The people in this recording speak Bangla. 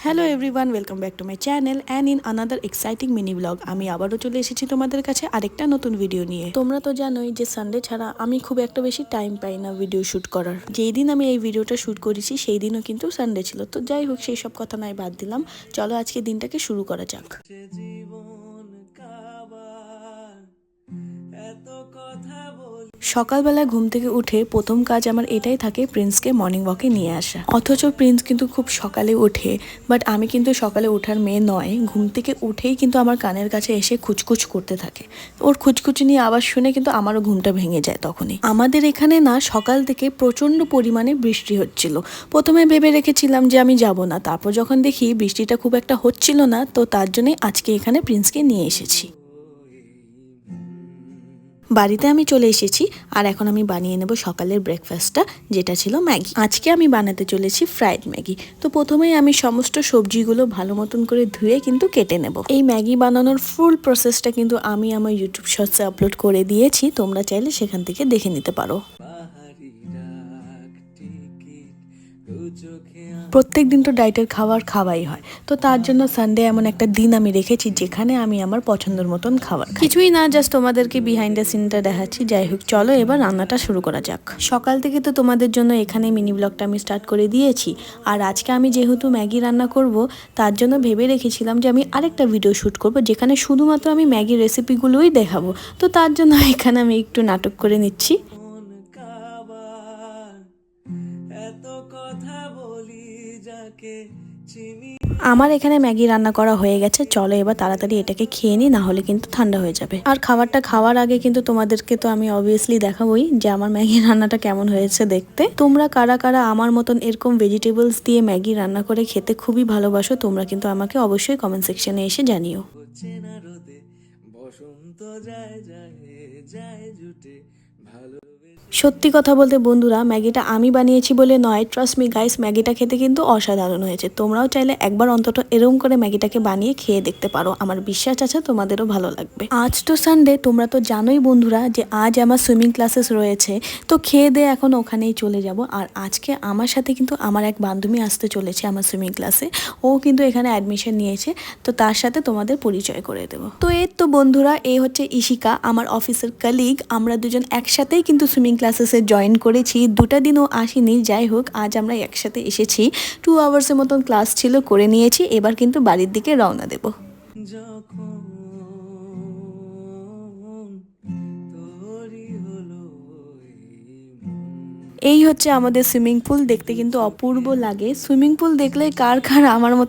Hello everyone, welcome back to my channel and in another exciting mini blog. আমি আবারও চলে এসেছি তোমাদের কাছে আরেকটা নতুন ভিডিও নিয়ে। তোমরা তো জানোই যে সানডে ছাড়া আমি খুব একটা বেশি টাইম পাই না ভিডিও শ্যুট করার। যেই দিন আমি এই ভিডিওটা শ্যুট করেছি সেই দিনও কিন্তু সানডে ছিল। তো যাই হোক, সেই সব কথা নয়, বাদ দিলাম। চলো আজকে দিনটাকে শুরু করা যাক। সকালবেলা ঘুম থেকে উঠে প্রথম কাজ আমার এটাই থাকে প্রিন্সকে মর্নিং ওয়াকে নিয়ে আসা। অথচ প্রিন্স কিন্তু খুব সকালে ওঠে, বাট আমি কিন্তু সকালে ওঠার মেয়ে নয়। ঘুম থেকে উঠেই কিন্তু আমার কানের কাছে এসে খুচখুচ করতে থাকে। ওর খুচখুচুনি আওয়াজ শুনে কিন্তু আমারও ঘুমটা ভেঙে যায় তখনই। আমাদের এখানে না সকাল থেকে প্রচন্ড পরিমাণে বৃষ্টি হচ্ছিল। প্রথমে ভেবে রেখেছিলাম যে আমি যাব না, তারপর যখন দেখি বৃষ্টিটা খুব একটা হচ্ছিল না, তো তার জন্যই আজকে এখানে প্রিন্সকে নিয়ে এসেছি। বাড়িতে আমি চলে এসেছি আর এখন আমি বানিয়ে নেব সকালের ব্রেকফাস্টটা, যেটা ছিল ম্যাগি। আজকে আমি বানাতে চলেছি ফ্রাইড ম্যাগি। তো প্রথমেই আমি সমস্ত সবজিগুলো ভালো মতন করে ধুয়ে কিন্তু কেটে নেব। এই ম্যাগি বানানোর ফুল প্রসেসটা কিন্তু আমি আমার ইউটিউব শর্টসে আপলোড করে দিয়েছি, তোমরা চাইলে সেখান থেকে দেখে নিতে পারো। প্রত্যেক দিন তো ডায়েটের খাওয়াই হয়, তো তার জন্য সানডে এমন একটা দিন আমি রেখেছি যেখানে আমি আমার পছন্দের মতন খাবার খাই। কিছুই না, জাস্ট তোমাদেরকে বিহাইন্ড দ্য সিনটা দেখাচ্ছি। যাই হোক, চলো এবার রান্নাটা শুরু করা যাক। সকাল থেকে তো তোমাদের জন্য এখানে মিনি ব্লগটা আমি স্টার্ট করে দিয়েছি। আর আজকে আমি যেহেতু ম্যাগি রান্না করব, তার জন্য ভেবে রেখেছিলাম যে আমি আরেকটা ভিডিও শ্যুট করব যেখানে শুধুমাত্র আমি ম্যাগির রেসিপিগুলোই দেখাবো। তো তার জন্য এখানে আমি একটু নাটক করে নিচ্ছি। আমার এখানে ম্যাগি রান্না করা হয়ে গেছে। চলো এবার তাড়াতাড়ি এটাকে খেয়ে নিই, না হলে কিন্তু ঠান্ডা হয়ে যাবে। আর খাবারটা খাওয়ার আগে কিন্তু তোমাদেরকে তো আমি অবভিয়াসলি দেখাবোই যে আমার ম্যাগি রান্নাটা কেমন হয়েছে দেখতে। তোমরা কারা কারা আমার মতন এরকম ভেজিটেবলস দিয়ে ম্যাগি রান্না করে খেতে খুবই ভালোবাসো, তোমরা কিন্তু আমাকে অবশ্যই কমেন্ট সেকশনে এসে জানিও। সত্যি কথা বলতে বন্ধুরা, ম্যাগিটা আমি বানিয়েছি বলে নয়, ট্রাস্ট মি গাইস, ম্যাগিটা খেতে কিন্তু অসাধারণ হয়েছে। তোমরাও চাইলে একবার অন্তত এরকম করে ম্যাগিটাকে বানিয়ে খেয়ে দেখতে পারো। আমার বিশ্বাস আছে তোমাদেরও ভালো লাগবে। আজ তো সানডে, তোমরা তো জানোই বন্ধুরা যে আজ আমার সুইমিং ক্লাসেস রয়েছে। তো খেয়ে দিয়ে এখন ওখানেই চলে যাব। আর আজকে আমার সাথে কিন্তু আমার এক বান্ধবী আসতে চলেছে আমার সুইমিং ক্লাসে। ও কিন্তু এখানে অ্যাডমিশন নিয়েছে, তো তার সাথে তোমাদের পরিচয় করে দেবো। তো এই তো বন্ধুরা, এই হচ্ছে ইশিকা, আমার অফিসের কলিগ। আমরা দুজন একসাথেই কিন্তু সুইমিং ক্লাসেসে জয়েন করেছি, দুটা দিনও আসিনি। যাই হোক, আজ আমরা একসাথে এসেছি। 2 আওয়ার্সের মতন ক্লাস ছিল, করে নিয়েছি। এবার কিন্তু বাড়ির দিকে রওনা দেব। এই হচ্ছে আমাদের সুইমিং পুল, দেখতে কিন্তু অপূর্ব লাগে। সুইমিং পুল দেখলে কার কার আমার মতো